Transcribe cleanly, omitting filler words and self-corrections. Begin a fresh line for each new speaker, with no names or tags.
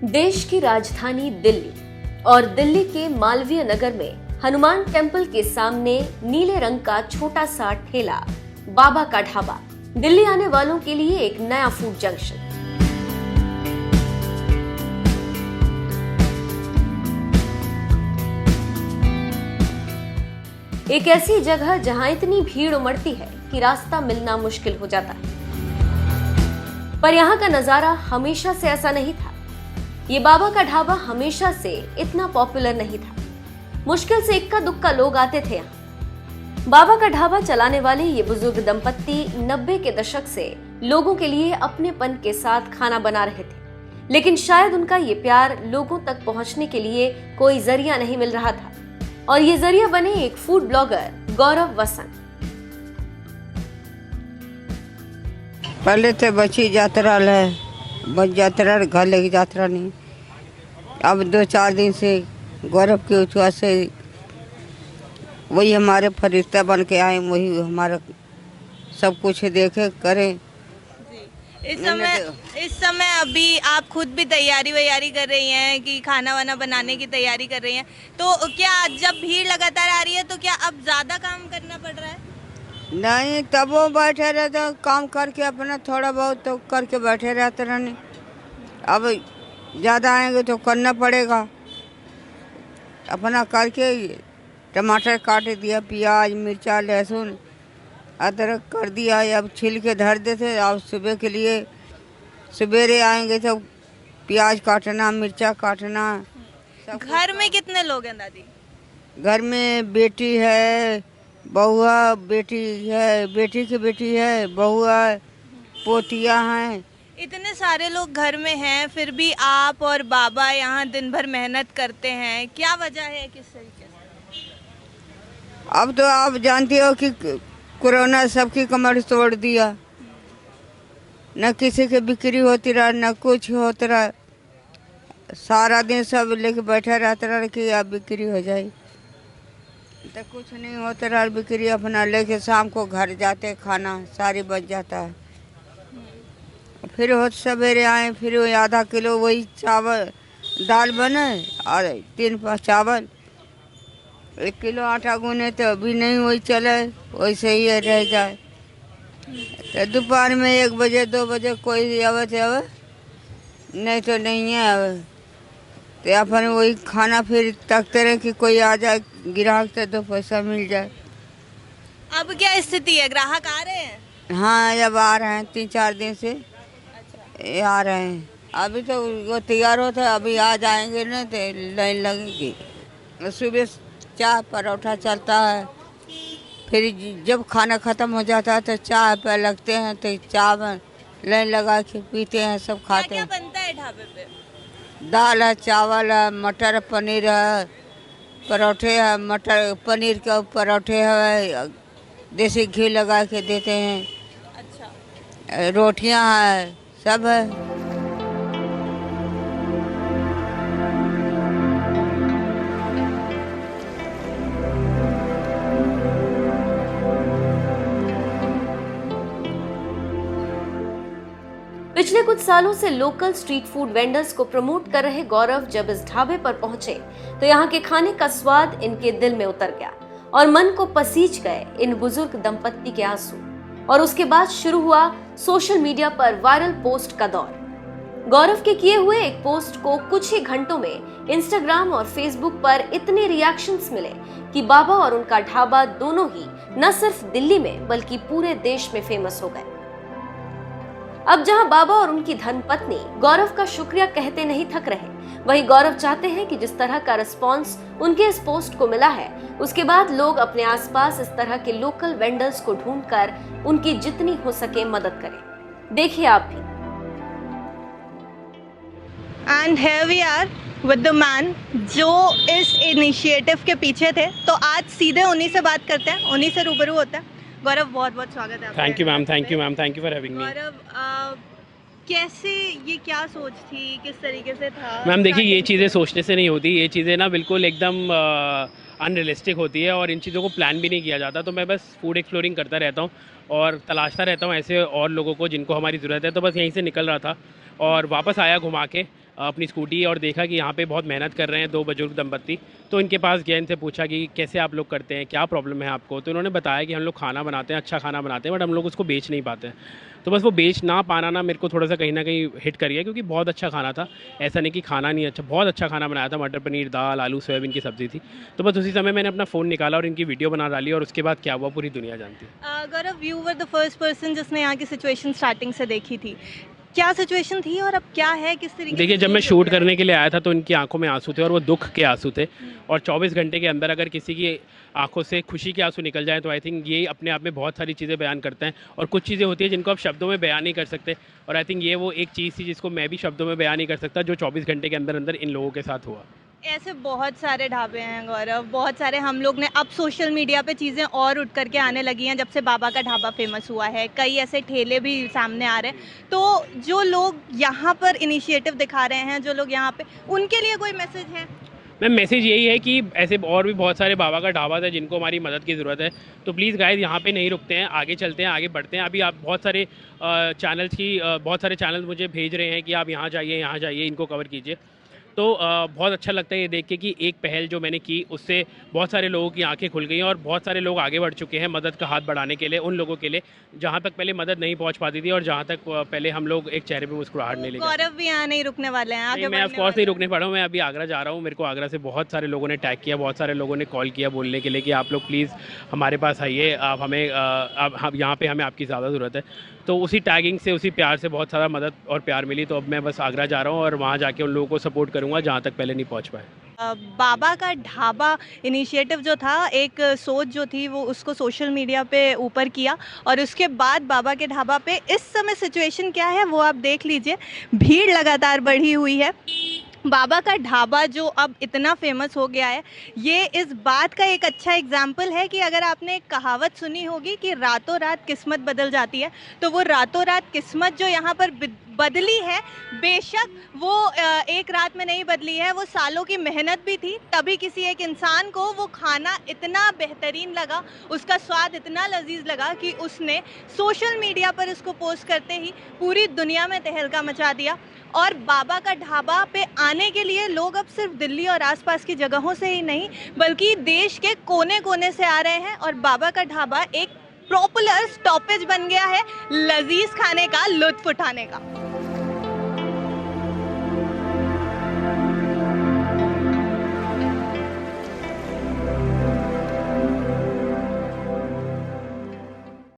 देश की राजधानी दिल्ली और दिल्ली के मालवीय नगर में हनुमान टेम्पल के सामने नीले रंग का छोटा सा ठेला बाबा का ढाबा दिल्ली आने वालों के लिए एक नया फूड जंक्शन। एक ऐसी जगह जहां इतनी भीड़ उमड़ती है कि रास्ता मिलना मुश्किल हो जाता है। पर यहाँ का नजारा हमेशा से ऐसा नहीं था। ये बाबा का ढाबा हमेशा से इतना पॉपुलर नहीं था। मुश्किल से इक्का दुक्का लोग आते थे यहाँ। बाबा का ढाबा चलाने वाले ये बुजुर्ग दंपत्ति 90 के दशक से लोगों के लिए अपनेपन के साथ खाना बना रहे थे, लेकिन शायद उनका ये प्यार लोगों तक पहुंचने के लिए कोई जरिया नहीं मिल रहा था और ये जरिया बने एक फूड ब्लॉगर गौरव वसंत।
पहले तो बची यात्रा है, बस यात्रा घर लेके यात्रा नहीं। अब 2-4 दिन से गौरव के उछुआ से वही हमारे फरिश्ता बन के आए, वही हमारा सब कुछ देखे करें।
इस समय अभी आप खुद भी तैयारी कर रही हैं कि खाना वाना बनाने की तैयारी कर रही हैं, तो क्या जब भीड़ लगातार आ रही है तो क्या अब ज़्यादा काम करना पड़ रहा है?
नहीं, तब वो बैठे रहते काम करके अपना थोड़ा बहुत तो करके बैठे रहते रहने। अब ज़्यादा आएंगे तो करना पड़ेगा। अपना करके टमाटर काट दिया, प्याज मिर्चा लहसुन अदरक कर दिया, अब छिल के धर देते। अब सुबह के लिए सवेरे आएंगे तो प्याज काटना मिर्चा काटना।
घर में कितने लोग हैं दादी?
घर में बेटी है, बहुआ बेटी है, बेटी की बेटी है, बहुआ पोतियाँ हैं।
इतने सारे लोग घर में हैं, फिर भी आप और बाबा यहाँ दिन भर मेहनत करते हैं, क्या वजह है, किस तरीके से?
अब तो आप जानती हो कि कोरोना सबकी कमर तोड़ दिया, न किसी की बिक्री होती रहा न कुछ होता रहा। सारा दिन सब लेके बैठा रहता रहा कि अब बिक्री हो जाए, तो कुछ नहीं होता रहा बिक्री। अपना लेके शाम को घर जाते, खाना सारी बच जाता है। फिर हो सवेरे आए, फिर वही आधा किलो वही चावल दाल बने और 3-5 चावल, 1 किलो आटा गूने तो अभी नहीं वही चले, वैसे ही रह जाए। तो दोपहर में 1 बजे 2 बजे कोई आवे तो आवे, नहीं तो नहीं है आवे। तो अपन वही खाना फिर तकते रहे कि कोई आ जाए ग्राहक तो 2 पैसा मिल जाए।
अब क्या स्थिति है, ग्राहक आ रहे हैं?
हाँ, अब आ रहे हैं 3-4 दिन से ये आ रहे हैं। अभी तो वो तैयार होता है, अभी आ जाएंगे ना तो लाइन लगेगी। सुबह चाय परोठा चलता है, फिर जब खाना ख़त्म हो जाता है तो चाय पे लगते हैं, तो चाय में लाइन लगा के पीते हैं, सब खाते हैं।
क्या बनता है ढाबे पे?
दाल है, चावल है, मटर पनीर है, परोठे है, मटर पनीर के परोठे है, देसी घी लगा के देते हैं।
अच्छा,
रोटियां है, सब है।
पिछले कुछ सालों से लोकल स्ट्रीट फूड वेंडर्स को प्रमोट कर रहे गौरव जब इस ढाबे पर पहुंचे तो यहाँ के खाने का स्वाद इनके दिल में उतर गया और मन को पसीज गए इन बुजुर्ग दंपत्ति के आंसू। और उसके बाद शुरू हुआ सोशल मीडिया पर वायरल पोस्ट का दौर। गौरव के किए हुए एक पोस्ट को कुछ ही घंटों में इंस्टाग्राम और फेसबुक पर इतने रिएक्शंस मिले कि बाबा और उनका ढाबा दोनों ही न सिर्फ दिल्ली में बल्कि पूरे देश में फेमस हो गए। अब जहां बाबा और उनकी धर्मपत्नी गौरव का शुक्रिया कहते नहीं थक रहे, वहीं गौरव चाहते हैं कि जिस तरह का रिस्पॉन्स उनके इस पोस्ट को मिला है, उसके बाद लोग अपने आसपास इस तरह के लोकल वेंडर्स को ढूंढकर उनकी जितनी हो सके मदद करें। देखिए आप भी।
And here we are with the man जो इस इनिशिएटिव के पीछे थे, तो आज सीधे उन्हीं से बात करते हैं, उन्हीं से रूबरू होते हैं। गौरव, बहुत बहुत स्वागत है आपका।
Thank you ma'am, thank you for having me.
Gaurav, कैसे, ये क्या सोच थी, किस तरीके से था?
मैम देखिए, ये चीज़ें सोचने से नहीं होती, ये चीज़ें ना बिल्कुल एकदम अनरियलिस्टिक होती है और इन चीज़ों को प्लान भी नहीं किया जाता। तो मैं बस फूड एक्सप्लोरिंग करता रहता हूँ और तलाशता रहता हूँ ऐसे और लोगों को जिनको हमारी ज़रूरत है। तो बस यहीं से निकल रहा था और वापस आया घुमा के। अपनी स्कूटी और देखा कि यहाँ पे बहुत मेहनत कर रहे हैं दो बुजुर्ग दंपत्ति। तो इनके पास गया, इनसे पूछा कि कैसे आप लोग करते हैं, क्या प्रॉब्लम है आपको। तो इन्होंने बताया कि हम लोग खाना बनाते हैं, अच्छा खाना बनाते हैं, बट हम लोग उसको बेच नहीं पाते हैं। तो बस वो बेच ना पाना ना मेरे को थोड़ा सा कहीं ना कहीं हिट कर गया, क्योंकि बहुत अच्छा खाना था। ऐसा नहीं कि खाना नहीं अच्छा, बहुत अच्छा खाना बनाया था। मटर पनीर, दाल, आलू, सोयाबीन की सब्ज़ी थी। तो बस उसी समय मैंने अपना फ़ोन निकाला और इनकी वीडियो बना डाली, और उसके बाद क्या हुआ पूरी दुनिया जानती है।
Gaurav, you were the first person जिसने यहाँ की सिचुएशन स्टार्टिंग से देखी थी। क्या सिचुएशन थी और अब क्या है, किस तरीके से
देखिए, जब मैं
change हो
शूट
गया है?
करने के लिए आया था तो इनकी आंखों में आंसू थे, और वो दुख के आंसू थे। और 24 घंटे के अंदर अगर किसी की आंखों से खुशी के आंसू निकल जाए तो आई थिंक ये अपने आप में बहुत सारी चीज़ें बयान करते हैं। और कुछ चीज़ें होती हैं जिनको आप शब्दों में बयान नहीं कर सकते, और आई थिंक ये वो एक चीज़ थी जिसको मैं भी शब्दों में बयान नहीं कर सकता, जो 24 घंटे के अंदर अंदर इन लोगों के साथ हुआ।
ऐसे बहुत सारे ढाबे हैं गौरव, बहुत सारे। हम लोग ने अब सोशल मीडिया पे चीज़ें और उठ करके आने लगी हैं जब से बाबा का ढाबा फेमस हुआ है। कई ऐसे ठेले भी सामने आ रहे हैं। तो जो लोग यहाँ पर इनिशिएटिव दिखा रहे हैं, जो लोग यहाँ पे, उनके लिए कोई मैसेज है?
मैम, मैसेज यही है कि ऐसे और भी बहुत सारे बाबा का ढाबा है जिनको हमारी मदद की ज़रूरत है। तो प्लीज़ गाइस, यहाँ पे नहीं रुकते हैं, आगे चलते हैं, आगे बढ़ते हैं। अभी आप बहुत सारे चैनल्स मुझे भेज रहे हैं कि आप यहाँ जाइए, इनको कवर कीजिए। तो बहुत अच्छा लगता है ये देख के कि एक पहल जो मैंने की उससे बहुत सारे लोगों की आंखें खुल गई हैं, और बहुत सारे लोग आगे बढ़ चुके हैं मदद का हाथ बढ़ाने के लिए, उन लोगों के लिए जहाँ तक पहले मदद नहीं पहुँच पाती थी, और जहाँ तक पहले हम लोग एक चेहरे पे मुस्कुराहट नहीं लेके आते।
गौरव भी यहाँ नहीं रुकने वाले हैं, आगे
नहीं, मैं ऑफ
बढ़ने
कोर्स
वाले
नहीं रुकने पा रहा हूँ। मैं अभी आगरा जा रहा हूँ। मेरे को आगरा से बहुत सारे लोगों ने टैग किया, बहुत सारे लोगों ने कॉल किया बोलने के लिए कि आप लोग प्लीज़ हमारे पास आइए, आप हमें आप यहाँ पे हमें आपकी ज़्यादा ज़रूरत है। तो उसी टैगिंग से, उसी प्यार से बहुत सारा मदद और प्यार मिली। तो अब मैं बस आगरा जा रहा हूँ और वहाँ जाके उन लोगों को सपोर्ट करूँगा जहाँ तक पहले नहीं पहुँच पाए।
बाबा का ढाबा इनिशिएटिव जो था, एक सोच जो थी वो उसको सोशल मीडिया पे ऊपर किया, और उसके बाद बाबा के ढाबा पे इस समय सिचुएशन क्या है वो आप देख लीजिए। भीड़ लगातार बढ़ी हुई है। बाबा का ढाबा जो अब इतना फेमस हो गया है, ये इस बात का एक अच्छा एग्जाम्पल है कि अगर आपने एक कहावत सुनी होगी कि रातों रात किस्मत बदल जाती है, तो वो रातों रात किस्मत जो यहाँ पर बदली है, बेशक वो एक रात में नहीं बदली है, वो सालों की मेहनत भी थी। तभी किसी एक इंसान को वो खाना इतना बेहतरीन लगा, उसका स्वाद इतना लजीज लगा कि उसने सोशल मीडिया पर इसको पोस्ट करते ही पूरी दुनिया में तहलका मचा दिया। और बाबा का ढाबा पे आने के लिए लोग अब सिर्फ दिल्ली और आसपास की जगहों से ही नहीं, बल्कि देश के कोने कोने से आ रहे हैं, और बाबा का ढाबा एक पॉपुलर स्टॉपेज बन गया है लजीज खाने का, लुत्फ उठाने का।